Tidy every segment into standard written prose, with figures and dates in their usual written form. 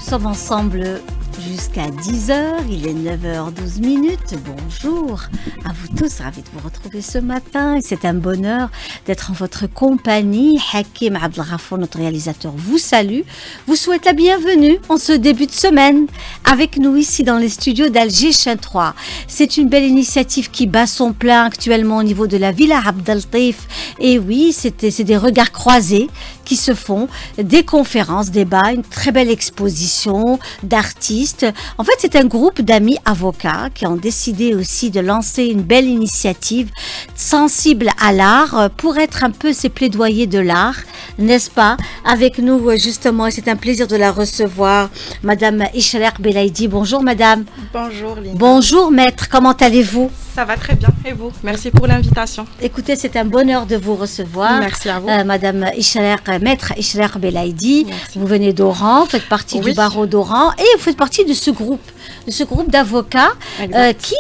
sommes ensemble jusqu'à 10h, il est 9h12. Bonjour à vous tous, ravi de vous retrouver ce matin et c'est un bonheur d'être en votre compagnie. Hakim Abdelghafour, notre réalisateur, vous salue, vous souhaite la bienvenue en ce début de semaine avec nous ici dans les studios d'Alger Chain 3. C'est une belle initiative qui bat son plein actuellement au niveau de la Villa Abdeltif. Et oui, c'est des regards croisés qui se font, des conférences, débats, une très belle exposition d'artistes. En fait, c'est un groupe d'amis avocats qui ont décidé aussi de lancer une belle initiative sensible à l'art pour être un peu ces plaidoyers de l'art, n'est-ce pas? Avec nous, justement, c'est un plaisir de la recevoir, Madame Ishraq Belaïdi. Bonjour, Madame. Bonjour, Linda. Bonjour, Maître. Comment allez-vous? Ça va très bien. Et vous? Merci pour l'invitation. Écoutez, c'est un bonheur de vous recevoir. Merci à vous. Madame Ishraq, Maître Ishraq Belaïdi. Merci. Vous venez d'Oran, vous faites partie du barreau d'Oran et vous faites partie de ce groupe d'avocats qui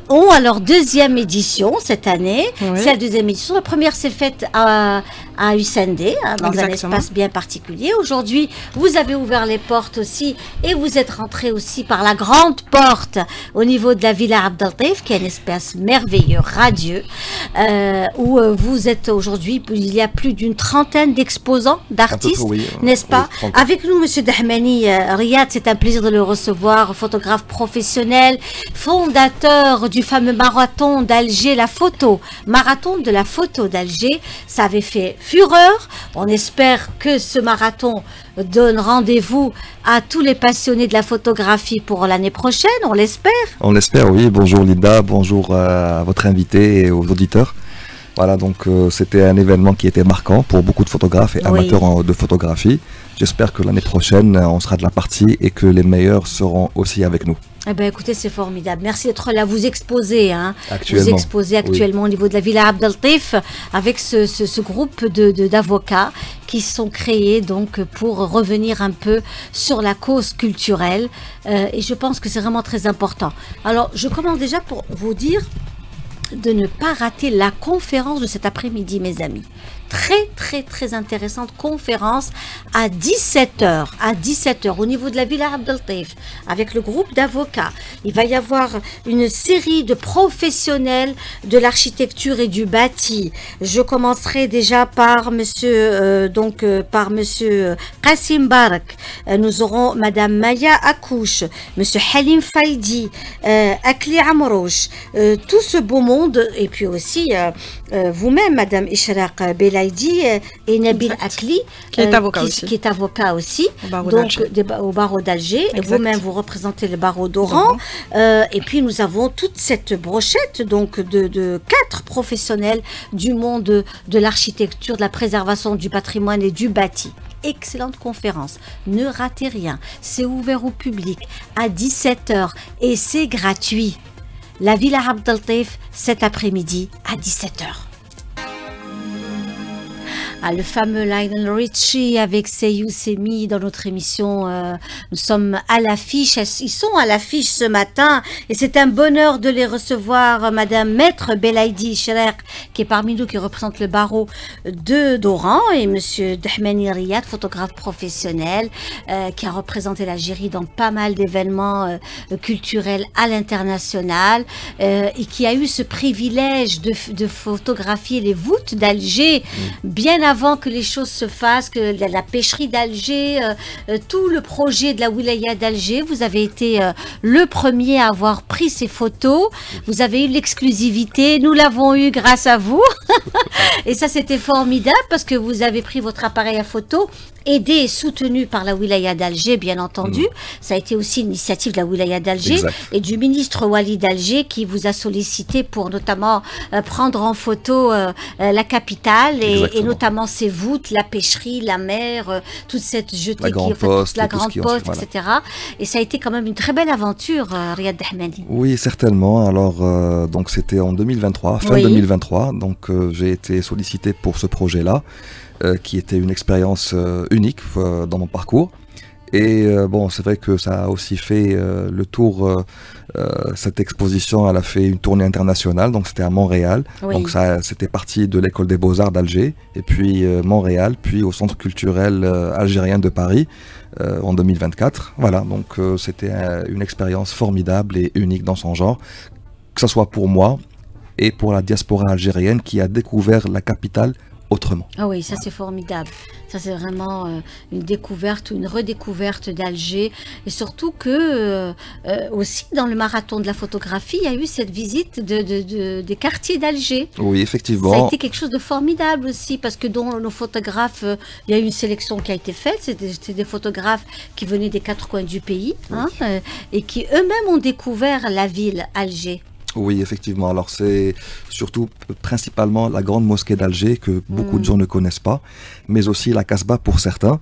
ont à leur deuxième édition cette année. Oui. C'est la deuxième édition. La première s'est faite à Usende, dans un espace bien particulier. Aujourd'hui, vous avez ouvert les portes aussi et vous êtes rentré aussi par la grande porte au niveau de la Villa Abdeltif, qui est un espace merveilleux, radieux, où vous êtes aujourd'hui, il y a plus d'une trentaine d'exposants, d'artistes, n'est-ce pas? Avec nous, Monsieur Dahmani Riyad, c'est un plaisir de le recevoir, photographe professionnel, fondateur du fameux marathon d'Alger, marathon de la photo d'Alger. Ça avait fait fureur. On espère que ce marathon donne rendez-vous à tous les passionnés de la photographie pour l'année prochaine, on l'espère. On l'espère, oui. Bonjour Linda, bonjour à votre invité et aux auditeurs. Voilà, donc c'était un événement qui était marquant pour beaucoup de photographes et amateurs de photographie. J'espère que l'année prochaine, on sera de la partie et que les meilleurs seront aussi avec nous. Eh bien, écoutez, c'est formidable. Merci d'être là. Vous exposez, actuellement, vous exposez actuellement au niveau de la Villa Abdeltif avec ce groupe d'avocats qui sont créés donc pour revenir un peu sur la cause culturelle. Et je pense que c'est vraiment très important. Alors, je commence déjà pour vous dire de ne pas rater la conférence de cet après-midi, mes amis. Très intéressante conférence à 17h. À 17h, au niveau de la Villa Abdeltif, avec le groupe d'avocats. Il va y avoir une série de professionnels de l'architecture et du bâti. Je commencerai déjà par monsieur Qassim Barak. Nous aurons Madame Maya Akouche, Monsieur Halim Faidi, Akli Amrouche, tout ce beau monde, et puis aussi vous-même, Madame Ishraq Belaïdi et Nabil Akli, qui est avocat aussi. Qui est avocat aussi, au barreau d'Alger. Vous-même, vous représentez le barreau d'Oran. Et puis, nous avons toute cette brochette donc de 4 professionnels du monde de l'architecture, de la préservation du patrimoine et du bâti. Excellente conférence, ne ratez rien, c'est ouvert au public à 17h et c'est gratuit. La Villa Abdeltif cet après-midi à 17h. Ah, le fameux Lionel Richie avec Seyou Semi dans notre émission. Nous sommes à l'affiche. Ils sont à l'affiche ce matin et c'est un bonheur de les recevoir. Madame Maître Belaïdi Ishraq, qui est parmi nous, qui représente le barreau d'Oran, et Monsieur Dahmani Riyad, photographe professionnel, qui a représenté l'Algérie dans pas mal d'événements culturels à l'international et qui a eu ce privilège de photographier les voûtes d'Alger bien avant que les choses se fassent, que la pêcherie d'Alger, tout le projet de la wilaya d'Alger, vous avez été le premier à avoir pris ces photos, vous avez eu l'exclusivité, nous l'avons eu grâce à vous, et ça c'était formidable parce que vous avez pris votre appareil à photo, aidé et soutenu par la wilaya d'Alger, bien entendu. Ça a été aussi une initiative de la wilaya d'Alger et du ministre Wali d'Alger qui vous a sollicité pour notamment prendre en photo la capitale et notamment ses voûtes, la pêcherie, la mer, toute cette jetée, la grande poste, etc. Et ça a été quand même une très belle aventure, Riyad Dahmani. Oui, certainement. Alors, donc c'était en 2023, fin 2023. Donc, j'ai été sollicité pour ce projet-là, qui était une expérience unique dans mon parcours. Et bon, c'est vrai que ça a aussi fait le tour. Cette exposition, elle a fait une tournée internationale, donc c'était à Montréal. Oui. Donc ça, c'était parti de l'école des Beaux-Arts d'Alger, et puis Montréal, puis au Centre culturel algérien de Paris en 2024. Voilà, donc c'était une expérience formidable et unique dans son genre, que ce soit pour moi et pour la diaspora algérienne qui a découvert la capitale autrement. Ah oui, ça c'est formidable. Ça c'est vraiment une découverte ou une redécouverte d'Alger. Et surtout que aussi dans le marathon de la photographie, il y a eu cette visite des quartiers d'Alger. Oui, effectivement. Ça a été quelque chose de formidable aussi parce que dans nos photographes, il y a eu une sélection qui a été faite. C'était des photographes qui venaient des quatre coins du pays et qui eux-mêmes ont découvert la ville Alger. Oui, effectivement. Alors, c'est surtout principalement la grande mosquée d'Alger que beaucoup de gens ne connaissent pas, mais aussi la Casbah pour certains.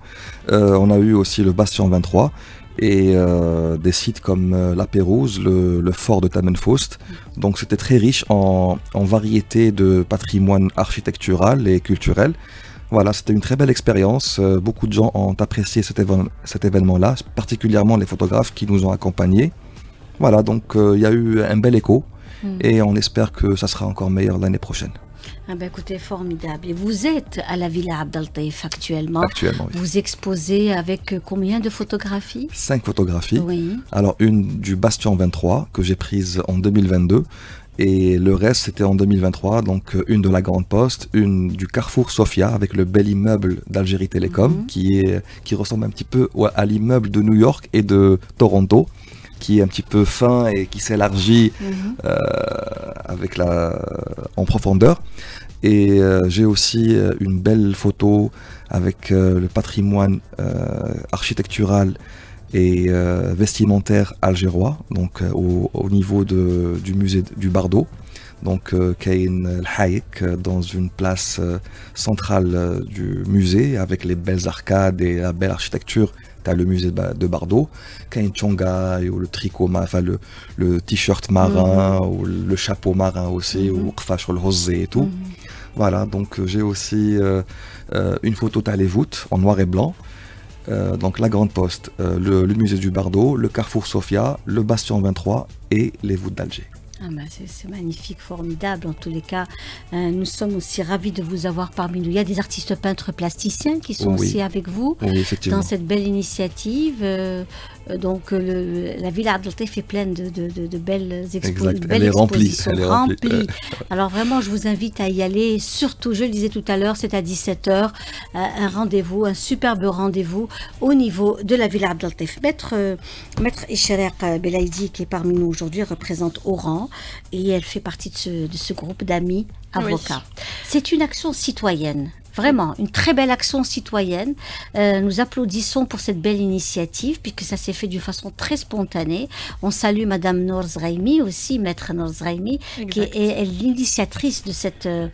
On a eu aussi le Bastion 23 et des sites comme la Pérouse, le fort de Tamenfoust. Donc, c'était très riche en variété de patrimoine architectural et culturel. Voilà, c'était une très belle expérience. Beaucoup de gens ont apprécié cet événement-là, particulièrement les photographes qui nous ont accompagnés. Voilà, donc il y a eu un bel écho. Et on espère que ça sera encore meilleur l'année prochaine. Ah ben écoutez, formidable. Et vous êtes à la Villa Abd al-Taïf actuellement. Actuellement, oui. Vous exposez avec combien de photographies? 5 photographies. Oui. Alors une du Bastion 23 que j'ai prise en 2022. Et le reste, c'était en 2023, donc une de la Grande Poste, une du Carrefour Sofia avec le bel immeuble d'Algérie Télécom qui ressemble un petit peu à l'immeuble de New York et de Toronto, qui est un petit peu fin et qui s'élargit en profondeur. Et j'ai aussi une belle photo avec le patrimoine architectural et vestimentaire algérois, donc au niveau du musée du Bardo. Donc Kain El-Haïk, dans une place centrale du musée avec les belles arcades et la belle architecture. T'as le musée de Bardo, Kain Tchonga, ou le tricot, enfin le t-shirt marin, ou le chapeau marin aussi, ou Qfash, le Hosé et tout. Voilà, donc j'ai aussi une photo Talévout en noir et blanc. Donc la Grande Poste, le musée du Bardo, le Carrefour Sofia, le Bastion 23 et les voûtes d'Alger. Ah ben c'est magnifique, formidable. En tous les cas, nous sommes aussi ravis de vous avoir parmi nous. Il y a des artistes peintres plasticiens qui sont aussi avec vous dans cette belle initiative. Donc la Villa Abd al-Taïf est pleine de belles expositions. Elle est remplie. Alors vraiment, je vous invite à y aller. Surtout, je le disais tout à l'heure, c'est à 17h. Un rendez-vous, un superbe rendez-vous au niveau de la Villa Abd al-Taïf. Maître Isherek Belaïdi, qui est parmi nous aujourd'hui, représente Oran. Et elle fait partie de ce groupe d'amis avocats. Oui. C'est une action citoyenne, vraiment, une très belle action citoyenne. Nous applaudissons pour cette belle initiative, puisque ça s'est fait d'une façon très spontanée. On salue Madame Nour Zraïmi aussi, Maître Nour Zraïmi, qui est l'initiatrice de ce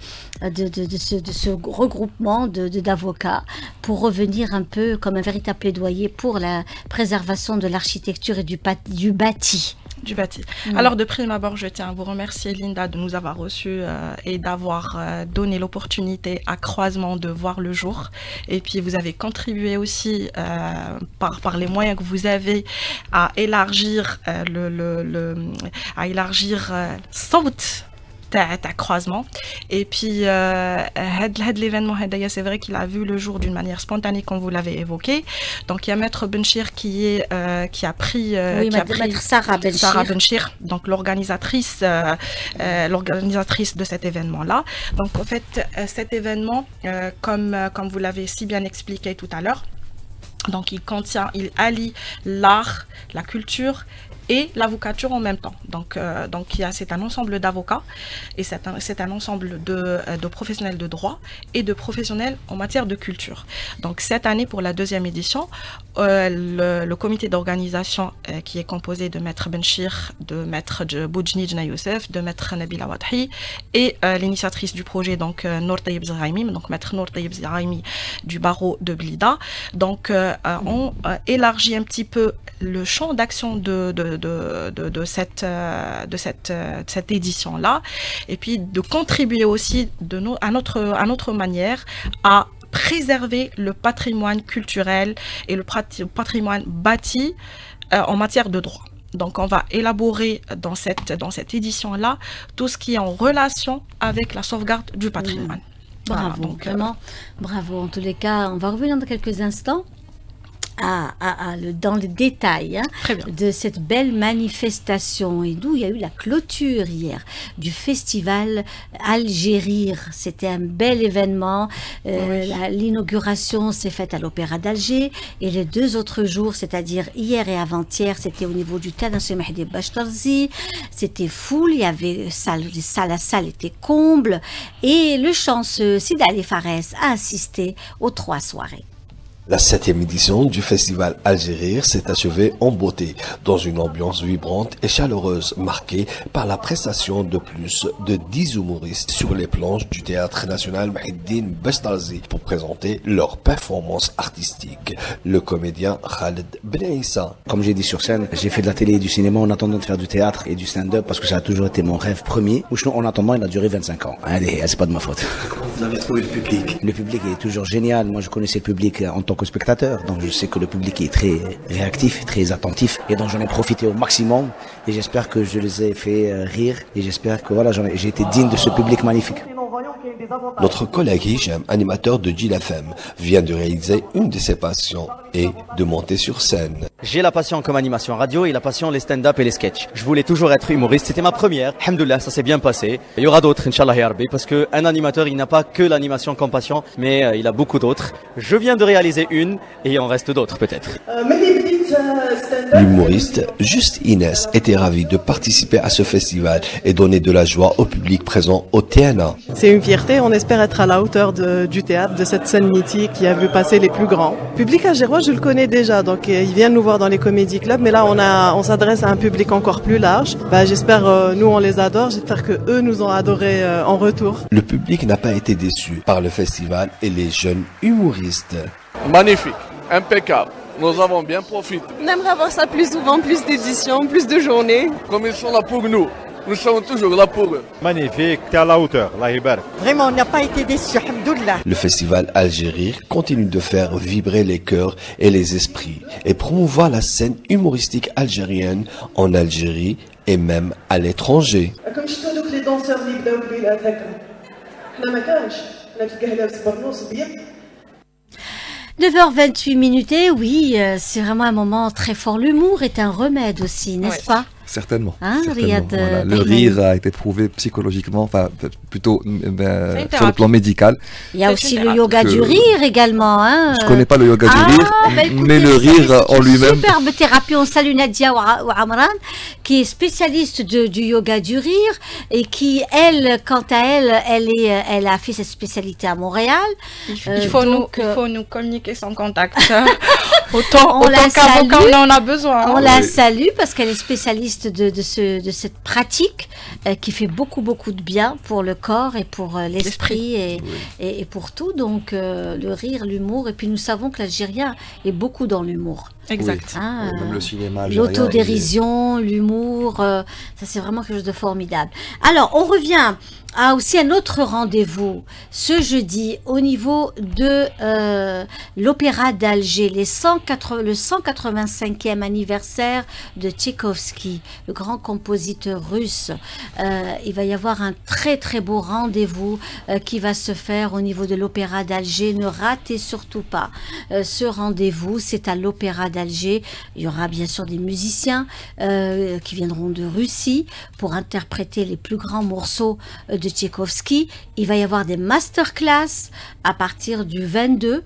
regroupement d'avocats pour revenir un peu comme un véritable plaidoyer pour la préservation de l'architecture et du bâti. Alors de prime abord, je tiens à vous remercier Linda de nous avoir reçus et d'avoir donné l'opportunité à Croisement de voir le jour. Et puis vous avez contribué aussi par les moyens que vous avez à élargir Saut à Croisement. Et puis l'événement c'est vrai qu'il a vu le jour d'une manière spontanée comme vous l'avez évoqué. Donc il y a Maître Benchir qui a pris Maître Sarah Benchir, donc l'organisatrice de cet événement là. Donc en fait cet événement comme vous l'avez si bien expliqué tout à l'heure, donc il allie l'art, la culture et l'avocature en même temps. Donc c'est un ensemble d'avocats et c'est un ensemble de professionnels de droit et de professionnels en matière de culture. Donc cette année, pour la 2e édition, le comité d'organisation qui est composé de Maître Benchir, de Maître Boudjni Jna Youssef, de Maître Nabila Wadhi et l'initiatrice du projet, donc Nour Taïb Zraïmi, donc Maître Nour Taïb Zraïmi du barreau de Blida. Donc on élargit un petit peu le champ d'action de cette édition-là, et puis de contribuer aussi à notre manière à préserver le patrimoine culturel et le patrimoine bâti en matière de droit. Donc, on va élaborer dans cette édition-là tout ce qui est en relation avec la sauvegarde du patrimoine. Bravo, Voilà, donc, vraiment, bravo. En tous les cas, on va revenir dans quelques instants dans le détail de cette belle manifestation et d'où il y a eu la clôture hier du festival Algérie. C'était un bel événement. L'inauguration s'est faite à l'Opéra d'Alger et les 2 autres jours, c'est-à-dire hier et avant-hier, c'était au niveau du Théâtre National Mehdi Bachtarzi. C'était full, il y avait la salle était comble et le chanceux Sid Ali Fares a assisté aux 3 soirées. La 7e édition du festival Algérie s'est achevée en beauté, dans une ambiance vibrante et chaleureuse, marquée par la prestation de plus de 10 humoristes sur les planches du Théâtre National Mehdi Bachtarzi pour présenter leur performance artistique. Le comédien Khaled Benaïssa. Comme j'ai dit sur scène, j'ai fait de la télé et du cinéma en attendant de faire du théâtre et du stand-up parce que ça a toujours été mon rêve premier. Ou sinon, en attendant, il a duré 25 ans. Allez, c'est pas de ma faute. Vous avez trouvé le public? Le public est toujours génial. Moi, je connaissais le public en tant que spectateur, donc je sais que le public est très réactif, très attentif, et donc j'en ai profité au maximum, et j'espère que je les ai fait rire, et j'espère que voilà, j'ai été digne de ce public magnifique. Notre collègue Hicham, animateur de Jil FM, vient de réaliser une de ses passions et de monter sur scène. J'ai la passion comme animation radio et la passion les stand-up et les sketchs. Je voulais toujours être humoriste, c'était ma première. Alhamdoulilah, ça s'est bien passé. Il y aura d'autres, Inch'Allah ya Rabbi, parce qu'un animateur, il n'a pas que l'animation comme passion, mais il a beaucoup d'autres. Je viens de réaliser une et il en reste d'autres peut-être. L'humoriste Juste Inès était ravi de participer à ce festival et donner de la joie au public présent au TNA. C'est une fierté, on espère être à la hauteur du théâtre, de cette scène mythique qui a vu passer les plus grands. Public algérois, je le connais déjà, donc il vient nous voir dans les comédie clubs, mais là on s'adresse à un public encore plus large. J'espère, nous on les adore, j'espère que eux nous ont adorés en retour. Le public n'a pas été déçu par le festival et les jeunes humoristes. Magnifique, impeccable. Nous avons bien profité. On aimerait voir ça plus souvent, plus d'éditions, plus de journées. Comme ils sont là pour nous, nous sommes toujours là pour eux. Magnifique, t'es à la hauteur, Allah Ibarak. Vraiment, on n'a pas été déçus, alhamdoulilah. Le festival Algérie continue de faire vibrer les cœurs et les esprits et promouvoir la scène humoristique algérienne en Algérie et même à l'étranger. Comme je te dis, les danseurs bien. 9h28 et oui, c'est vraiment un moment très fort. L'humour est un remède aussi, n'est-ce pas? Certainement. Hein, certainement. Riyad, Voilà. Le rire a été prouvé psychologiquement, enfin plutôt sur le plan médical. Il y a aussi le yoga du rire également. Hein. Je ne connais pas le yoga du rire, écoutez, mais le rire en lui-même. Superbe thérapie. On salue Nadia Ouamran, qui est spécialiste du yoga du rire et qui, elle, quant à elle a fait cette spécialité à Montréal. Il faut nous communiquer son contact. autant qu'avocat, on en a besoin. On la salue parce qu'elle est spécialiste de cette pratique qui fait beaucoup de bien pour le corps et pour l'esprit et pour tout. Donc le rire, l'humour, et puis nous savons que l'Algérien est beaucoup dans l'humour. Exact. Hein, même le cinéma algérien. L'autodérision, l'humour, ça c'est vraiment quelque chose de formidable. Alors on revient à aussi un autre rendez-vous ce jeudi au niveau de l'Opéra d'Alger, le 185e anniversaire de Tchaïkovski, le grand compositeur russe. Il va y avoir un très beau rendez-vous qui va se faire au niveau de l'Opéra d'Alger. Ne ratez surtout pas ce rendez-vous, c'est à l'Opéra d'Alger. Il y aura bien sûr des musiciens qui viendront de Russie pour interpréter les plus grands morceaux de Tchaïkovski. Il va y avoir des masterclass à partir du 22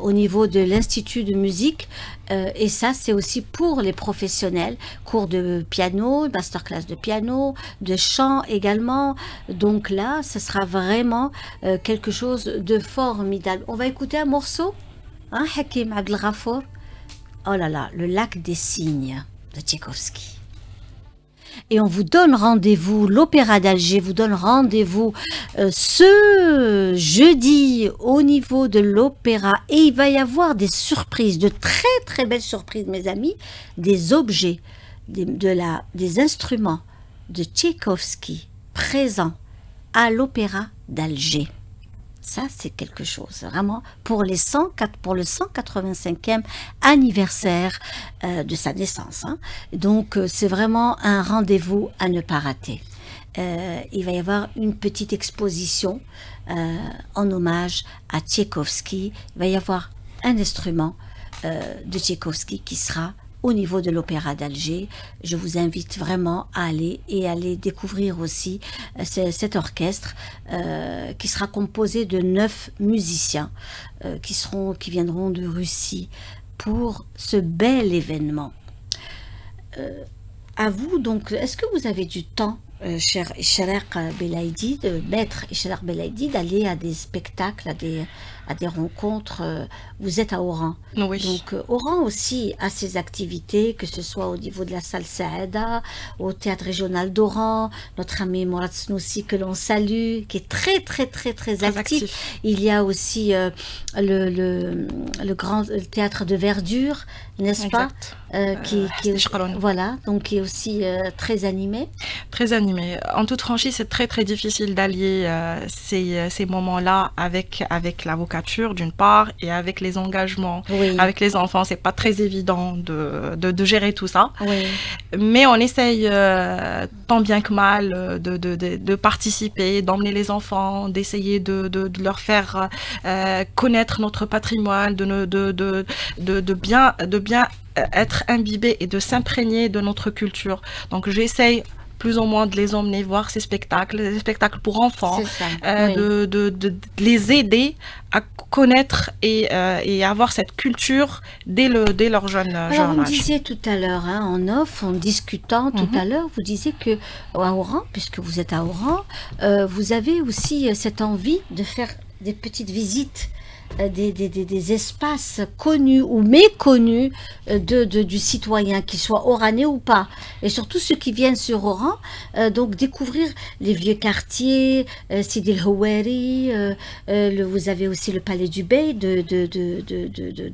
au niveau de l'Institut de musique. Et ça, c'est aussi pour les professionnels. Cours de piano, masterclass de piano, de chant également. Donc là, ce sera vraiment quelque chose de formidable. On va écouter un morceau, hein, Hakim Abdelghafour. Oh là là, le lac des cygnes de Tchaïkovski. Et on vous donne rendez-vous, l'Opéra d'Alger vous donne rendez-vous ce jeudi au niveau de l'Opéra. Et il va y avoir des surprises, de très belles surprises, mes amis, des objets, des instruments de Tchaïkovski présents à l'Opéra d'Alger. Ça, c'est quelque chose, vraiment, pour le 185e anniversaire de sa naissance. Hein. Donc, c'est vraiment un rendez-vous à ne pas rater. Il va y avoir une petite exposition en hommage à Tchaïkovski. Il va y avoir un instrument de Tchaïkovski qui sera au niveau de l'Opéra d'Alger. Je vous invite vraiment à aller découvrir aussi cet orchestre qui sera composé de 9 musiciens qui viendront de Russie pour ce bel événement. À vous, donc, est-ce que vous avez du temps, cher Ishraq Belaïdi, maître Ishraq Belaïdi, d'aller à des spectacles, à des rencontres? Vous êtes à Oran. Oui. Donc, Oran aussi a ses activités, que ce soit au niveau de la salle Saada, au théâtre régional d'Oran, notre ami Mourad Snoussi, que l'on salue, qui est très actif. Il y a aussi le grand théâtre de Verdure, n'est-ce pas? Voilà, donc qui est aussi très animé. Très animé. En toute franchise, c'est très difficile d'allier ces moments-là avec l'avocature d'une part et avec les engagements. Oui. Avec les enfants, c'est pas très évident de gérer tout ça. Oui. Mais on essaye tant bien que mal de participer, d'emmener les enfants, d'essayer de leur faire connaître notre patrimoine, de bien être imbibé et de s'imprégner de notre culture. Donc j'essaye plus ou moins de les emmener voir ces spectacles, des spectacles pour enfants, de les aider à connaître et avoir cette culture dès leur jeune âge. Vous me disiez tout à l'heure, hein, en off, en discutant tout à l'heure, vous disiez que à Oran, puisque vous êtes à Oran, vous avez aussi cette envie de faire des petites visites, espaces connus ou méconnus du citoyen, qu'il soit oranais ou pas. Et surtout ceux qui viennent sur Oran, donc découvrir les vieux quartiers, Sidi El Houari, vous avez aussi le palais du Bey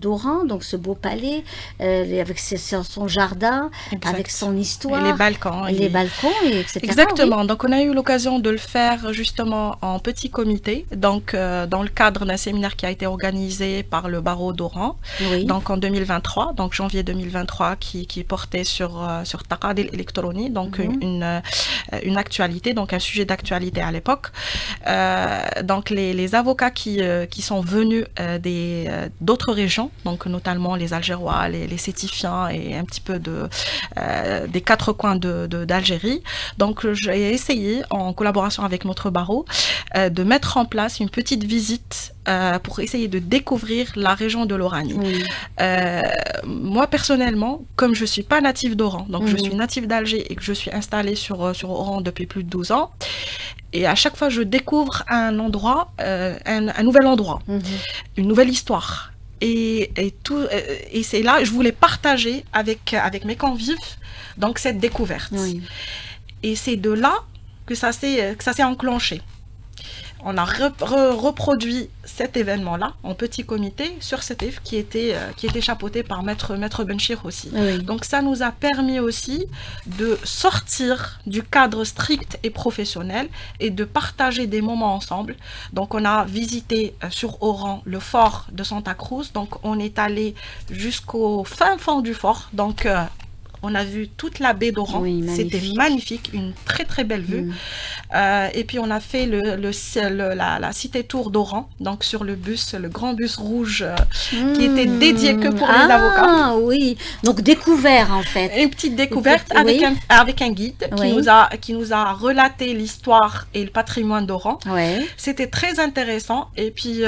d'Oran, donc ce beau palais, avec son jardin, avec son histoire. Et les balcons. Etc. Exactement. Oui. Donc on a eu l'occasion de le faire justement en petit comité, donc dans le cadre d'un séminaire qui a été organisé par le barreau d'Oran, donc en 2023, donc janvier 2023, qui portait sur Taqad el-Elektroni, donc une actualité, donc un sujet d'actualité à l'époque. Donc les avocats qui sont venus d'autres régions, donc notamment les Algérois, les Sétifiens et un petit peu des 4 coins d'Algérie. Donc j'ai essayé, en collaboration avec notre barreau, de mettre en place une petite visite pour essayer de découvrir la région de l'Oranie. Moi personnellement, comme je ne suis pas native d'Oran, donc je suis native d'Alger et que je suis installée sur Oran depuis plus de 12 ans, et à chaque fois je découvre un endroit, un nouvel endroit, une nouvelle histoire. Et c'est là, je voulais partager avec mes convives donc cette découverte. Et c'est de là que ça s'est enclenché. On a reproduit cet événement-là en petit comité sur cet EF qui était chapeauté par Maître Benchir aussi. Donc ça nous a permis aussi de sortir du cadre strict et professionnel et de partager des moments ensemble. Donc on a visité sur Oran le fort de Santa Cruz. Donc on est allé jusqu'au fin fond du fort. Donc on a vu toute la baie d'Oran, c'était magnifique, une très belle vue. Et puis on a fait la cité tour d'Oran, donc sur le grand bus rouge qui était dédié que pour les avocats. Ah oui, donc découvert en fait. Une petite découverte avec un guide qui nous a relaté l'histoire et le patrimoine d'Oran. C'était très intéressant et puis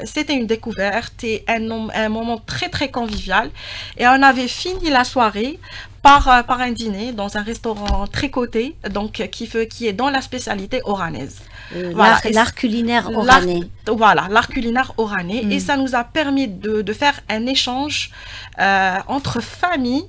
c'était une découverte et un moment très convivial. Et on avait fini la soirée par un dîner dans un restaurant très coté, donc qui est dans la spécialité oranaise. L'art culinaire oranais. Voilà, l'art culinaire oranais. Et ça nous a permis de faire un échange entre familles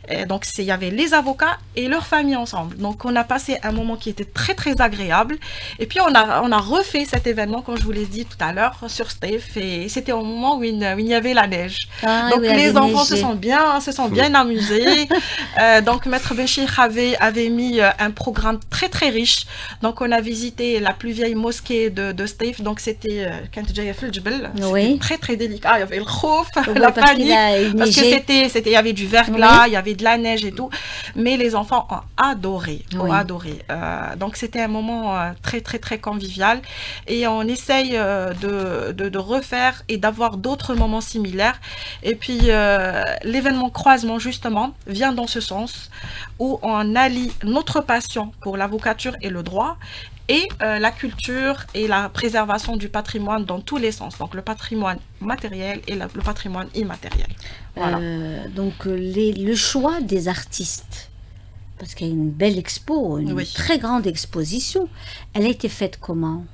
Et donc, il y avait les avocats et leurs familles ensemble. Donc, on a passé un moment qui était très, très agréable. Et puis, on a refait cet événement, comme je vous l'ai dit tout à l'heure, sur Stef. Et c'était au moment où il y avait la neige. Ah, donc, oui, les enfants se sont bien amusés. Donc, Maître Béchir avait mis un programme très, très riche. Donc, on a visité la plus vieille mosquée de Stef. Donc, c'était très, très délicat. Il y avait le khouf, la panique. Parce que il y avait du verglas, il y avait de la neige et tout, mais les enfants ont adoré, donc c'était un moment très très très convivial et on essaye de refaire et d'avoir d'autres moments similaires. Et puis l'événement croisement justement vient dans ce sens où on allie notre passion pour l'avocature et le droit et la culture et la préservation du patrimoine dans tous les sens, donc le patrimoine matériel et le patrimoine immatériel. Voilà. Donc le choix des artistes, parce qu'il y a une belle expo, une très grande exposition, elle a été faite comment?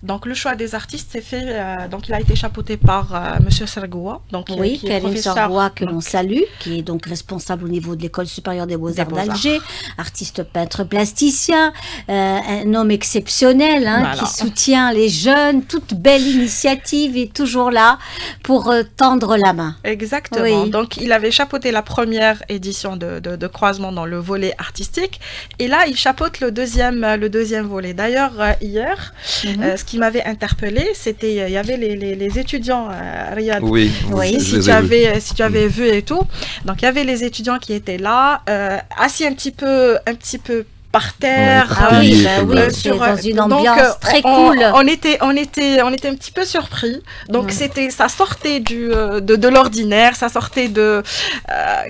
Donc le choix des artistes s'est fait, donc il a été chapeauté par Monsieur Sergoua, donc qui est Karim Sergoua que l'on salue, qui est donc responsable au niveau de l'École supérieure des Beaux-Arts d'Alger, artiste peintre plasticien, un homme exceptionnel qui soutient les jeunes, toute belle initiative et toujours là pour tendre la main. Exactement. Donc il avait chapeauté la première édition de Croisement dans le volet artistique et là il chapeaute le deuxième volet. D'ailleurs hier, ce qui m'avait interpellé, c'était il y avait les étudiants Riyad. Si tu avais vu et tout. Donc il y avait les étudiants qui étaient là, assis un petit peu par terre, dans une ambiance très cool. On était un petit peu surpris. Donc ça sortait de l'ordinaire, ça sortait de.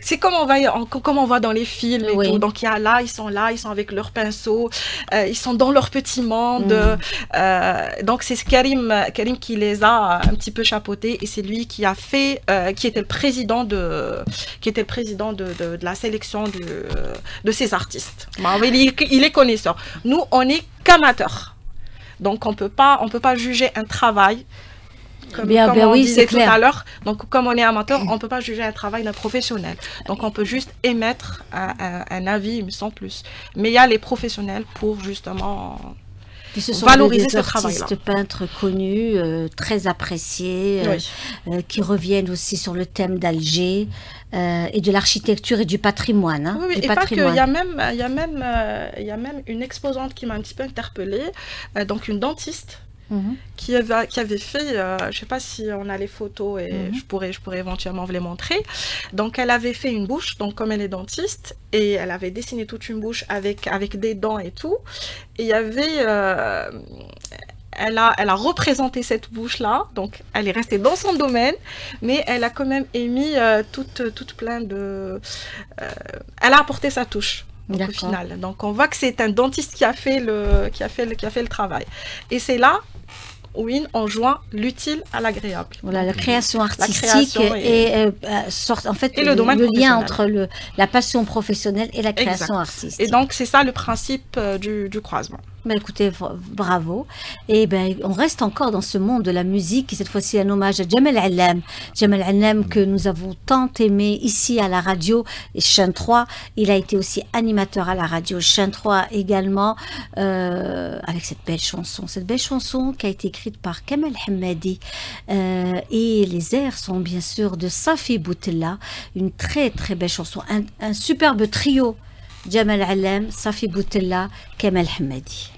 C'est comme on voit dans les films et tout. Donc ils sont avec leurs pinceaux, ils sont dans leur petit monde. Donc c'est Karim qui les a un petit peu chapeautés et c'est lui qui a fait, qui était le président de la sélection de ces artistes. Il est connaisseur. Nous, on est qu'amateurs. Donc, on peut pas juger un travail. Comme on disait tout à l'heure. Donc, comme on est amateur, on ne peut pas juger un travail d'un professionnel. Donc, on peut juste émettre un avis, sans plus. Mais il y a les professionnels pour justement valoriser ce travail-là. Artistes peintres connus, très appréciés, qui reviennent aussi sur le thème d'Alger et de l'architecture et du patrimoine. Oui, et pas que, il y a même une exposante qui m'a un petit peu interpellée, donc une dentiste. Qui avait fait, je ne sais pas si on a les photos et je pourrais éventuellement vous les montrer. Donc elle avait fait une bouche, donc comme elle est dentiste, et elle avait dessiné toute une bouche avec des dents et tout. Et il y avait, elle a représenté cette bouche-là, donc elle est restée dans son domaine, mais elle a quand même émis toute plein de... elle a apporté sa touche. Donc, au final. Donc on voit que c'est un dentiste qui a fait le travail. Et c'est là où on joint l'utile à l'agréable. Voilà, la création artistique et en fait le lien entre la passion professionnelle et la création artistique. Et donc c'est ça le principe du croisement. Ben écoutez, bravo. Et ben on reste encore dans ce monde de la musique, et cette fois-ci un hommage à Jamal Allam. Jamal Allam que nous avons tant aimé ici à la radio Chaîne 3. Il a été aussi animateur à la radio Chaîne 3 également, avec cette belle chanson qui a été écrite par Kamel Hammadi. Et les airs sont bien sûr de Safi Boutella, une très très belle chanson, un superbe trio. Jamal Allam, Safi Boutella, Kamel Hammadi.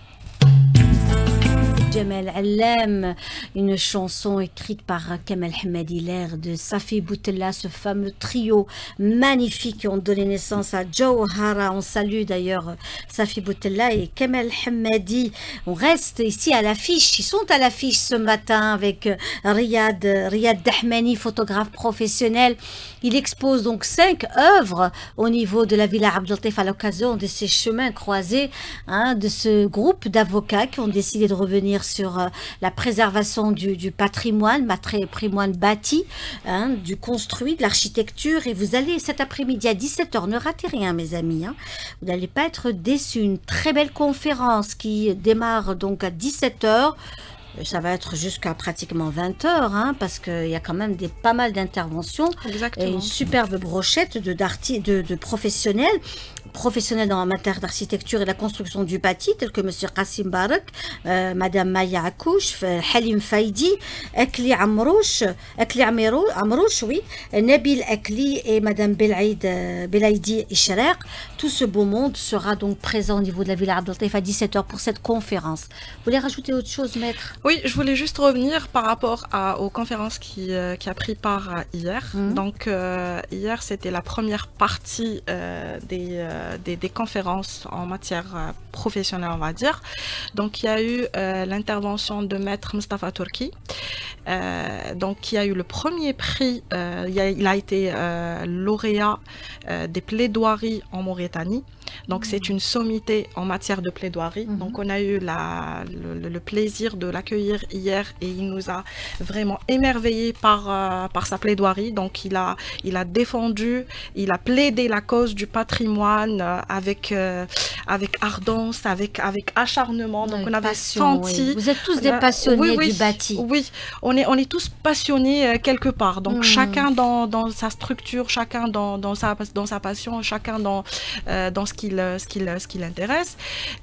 Jamal Allam, une chanson écrite par Kamel Hammadi, l'air de Safi Boutella, ce fameux trio magnifique qui ont donné naissance à Jawhara. On salue d'ailleurs Safi Boutella et Kamel Hammadi. On reste ici à l'affiche, ils sont à l'affiche ce matin avec Riyad Dahmani, photographe professionnel. Il expose donc 5 œuvres au niveau de la Villa Abdeltif à l'occasion de ces chemins croisés, de ce groupe d'avocats qui ont décidé de revenir sur la préservation du patrimoine bâti, du construit, de l'architecture. Et vous allez cet après-midi à 17h, ne ratez rien mes amis, vous n'allez pas être déçus. Une très belle conférence qui démarre donc à 17h. Ça va être jusqu'à pratiquement 20 heures, hein, parce qu'il y a quand même pas mal d'interventions. Exactement. Et une superbe brochette de professionnels dans la matière d'architecture et de la construction du bâti, tels que M. Qassim Barak, Mme Maya Akouch, Halim Faidi, Akli Amrouche, oui, Nabil Akli et Mme Belaïdi Ishraq. Tout ce beau monde sera donc présent au niveau de la Villa Abdel Taïf à 17h pour cette conférence. Vous voulez rajouter autre chose, maître? Oui, je voulais juste revenir par rapport aux conférences qui a pris part hier. Donc, hier, c'était la première partie des conférences en matière professionnelle, on va dire. Donc, il y a eu l'intervention de maître Mustafa Turki, donc, qui a eu le premier prix. Il a été lauréat des plaidoiries en Mauritanie. Donc, c'est une sommité en matière de plaidoirie. Donc, on a eu le plaisir de l'accueillir hier et il nous a vraiment émerveillés par sa plaidoirie. Donc, il a défendu, il a plaidé la cause du patrimoine avec ardence, avec acharnement. Donc, on avait senti... Oui. Vous êtes tous des passionnés du bâti. Oui, on est tous passionnés quelque part. Donc, chacun dans sa structure, chacun dans sa passion, chacun dans ce qui l'intéresse.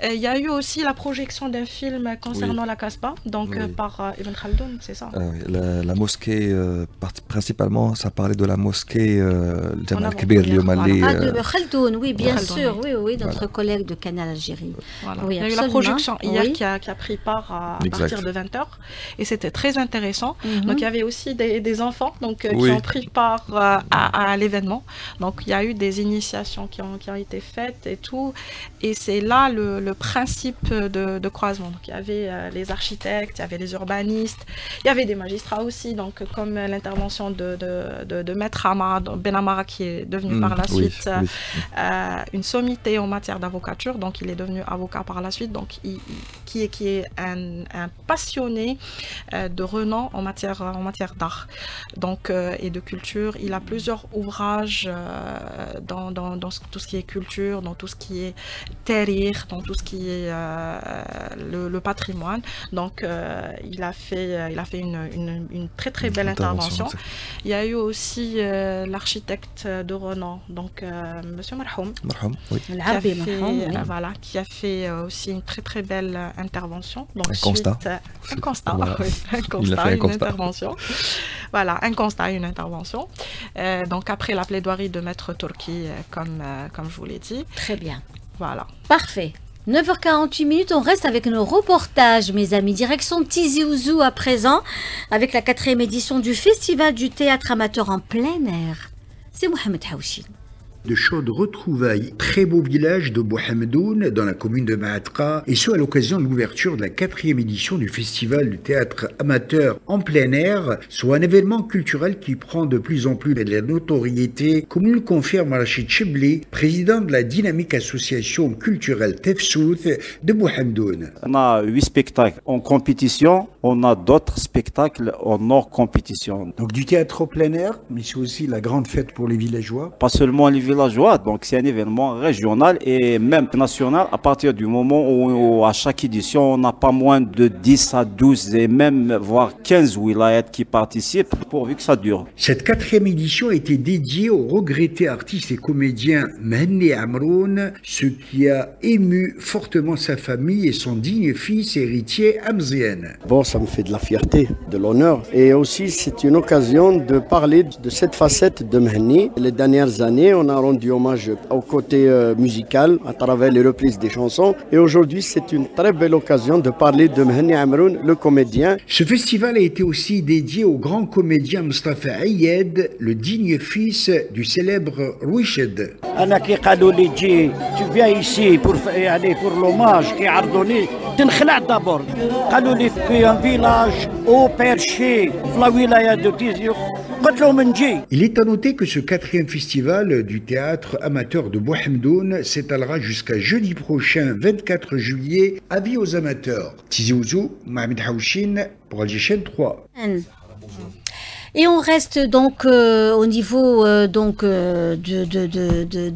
Il y a eu aussi la projection d'un film concernant la Casbah, donc par Ibn Khaldoun, c'est ça? La mosquée, principalement, ça parlait de la mosquée Jamal Kbir Liomali. De Khaldoun, oui, bien sûr, oui, notre collègue de Canal Algérie. Voilà. Oui, il y a eu la projection hier qui a pris part à partir de 20h et c'était très intéressant. Donc il y avait aussi des enfants qui ont pris part à l'événement. Donc il y a eu des initiations qui ont été faites et tout. Et c'est là le principe de croisement. Donc il y avait les architectes, il y avait les urbanistes, il y avait des magistrats aussi, donc comme l'intervention de Maître Ben Amara qui est devenu par la suite une sommité en matière d'avocature. Donc il est devenu avocat par la suite, donc qui est un passionné de renom en matière d'art donc et de culture. Il a plusieurs ouvrages dans tout ce qui est culture, dans tout ce qui est terrir, dans tout ce qui est le patrimoine. Donc il a fait une très belle intervention. Il y a eu aussi l'architecte de renom, donc Monsieur Marhoum, qui a fait aussi une très belle intervention. Donc, un constat, une intervention. Voilà, un constat, une intervention. Donc après la plaidoirie de Maître Turki, comme je vous l'ai dit. Très bien. Voilà. Parfait. 9h48, on reste avec nos reportages, mes amis. Direction Tizi Ouzou à présent, avec la 4e édition du Festival du théâtre amateur en plein air. C'est Mohamed Haouchi. De chaudes retrouvailles, très beau village de Bouhamdoun dans la commune de Maatra, et ce à l'occasion de l'ouverture de la 4e édition du Festival du théâtre amateur en plein air, soit un événement culturel qui prend de plus en plus de la notoriété, comme nous le confirme Rachid Chibli, président de la dynamique association culturelle Tefsout de Bouhamdoun. On a 8 spectacles en compétition, on a d'autres spectacles en hors compétition. Donc du théâtre au plein air, mais c'est aussi la grande fête pour les villageois. Pas seulement les villageois, donc c'est un événement régional et même national à partir du moment où à chaque édition on n'a pas moins de 10 à 12 et même voire 15 wilayats qui participent pourvu que ça dure. Cette 4e édition a été dédiée au regretté artiste et comédien Mhenni Amroun, ce qui a ému fortement sa famille et son digne fils héritier Hamzien. Bon, ça me fait de la fierté, de l'honneur et aussi c'est une occasion de parler de cette facette de Mhenni. Les dernières années on a rendu hommage au côté musical à travers les reprises des chansons et aujourd'hui c'est une très belle occasion de parler de Mhenni Amroun, le comédien. Ce festival a été aussi dédié au grand comédien Mustafa Ayed, le digne fils du célèbre Rouiched. Tu viens ici pour l'hommage qui a donné d'abord. C'est un village au perché, la wilaya de Tizi. Il est à noter que ce 4e festival du théâtre amateur de Bouhamdoun s'étalera jusqu'à jeudi prochain, 24 juillet, avis aux amateurs. Tizi Ouzou, Mohamed Haouchine pour Alger Chaîne 3. Et on reste donc au niveau de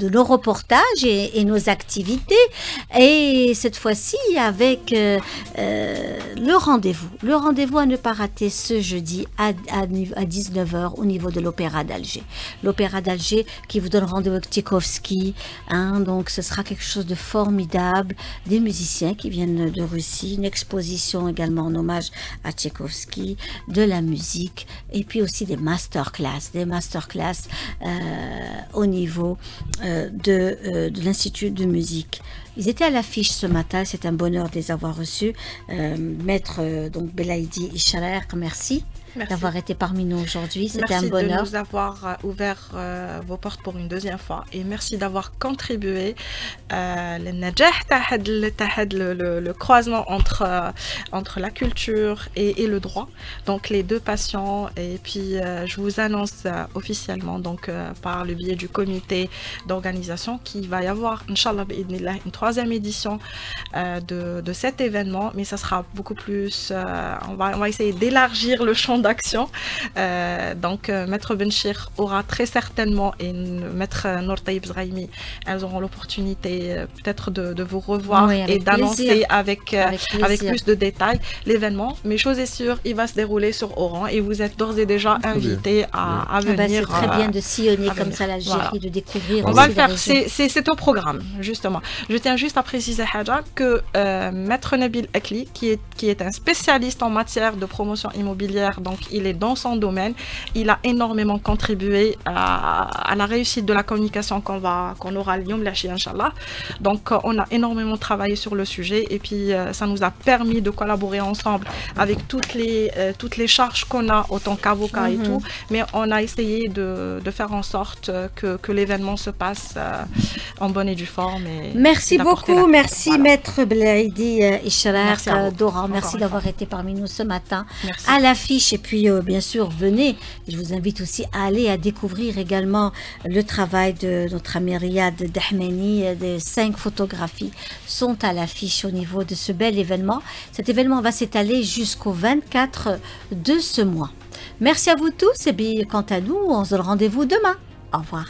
nos reportages et nos activités. Et cette fois-ci avec le rendez-vous. Le rendez-vous à ne pas rater ce jeudi à 19h au niveau de l'Opéra d'Alger. L'Opéra d'Alger qui vous donne rendez-vous avec Tchaïkovski. Donc ce sera quelque chose de formidable. Des musiciens qui viennent de Russie. Une exposition également en hommage à Tchaïkovski. De la musique. Et puis aussi des masterclass au niveau de l'Institut de musique. Ils étaient à l'affiche ce matin, c'est un bonheur de les avoir reçus. Maître Belaïdi Isharer, merci d'avoir été parmi nous aujourd'hui, c'était un bonheur. Merci de nous avoir ouvert vos portes pour une deuxième fois et merci d'avoir contribué le croisement entre la culture et le droit, donc les deux passions. Et puis je vous annonce officiellement donc par le biais du comité d'organisation qu'il va y avoir Inch'Allah une troisième édition de cet événement, mais ça sera beaucoup plus on va essayer d'élargir le champ d'action. Donc Maître Benchir aura très certainement et Maître Nour Taïb Zraïmi, elles auront l'opportunité peut-être de vous revoir et d'annoncer avec plus de détails l'événement, mais chose est sûre, il va se dérouler sur Oran et vous êtes d'ores et déjà invités à venir. C'est très bien de sillonner comme ça l'Algérie, de découvrir. On va le faire, c'est au programme justement. Je tiens juste à préciser Hadja que Maître Nabil Akli qui est un spécialiste en matière de promotion immobilière, donc il est dans son domaine, il a énormément contribué à la réussite de la communication qu'on aura Lyon Lachi Inch'Allah. Donc on a énormément travaillé sur le sujet et puis ça nous a permis de collaborer ensemble avec toutes les charges qu'on a autant qu'avocats et tout, mais on a essayé de faire en sorte que l'événement se passe en bonne et due forme. Merci beaucoup, merci Maître Belaïdi Isharer Dora, merci d'avoir été parmi nous ce matin à l'affiche et puis bien sûr venez, je vous invite aussi à aller à découvrir également le travail de notre ami Riyad Dahmeni. Des 5 photographies sont à l'affiche au niveau de ce bel événement. Cet événement va s'étaler jusqu'au 24 de ce mois. Merci à vous tous et bien quant à nous, on se donne rendez-vous demain. Au revoir.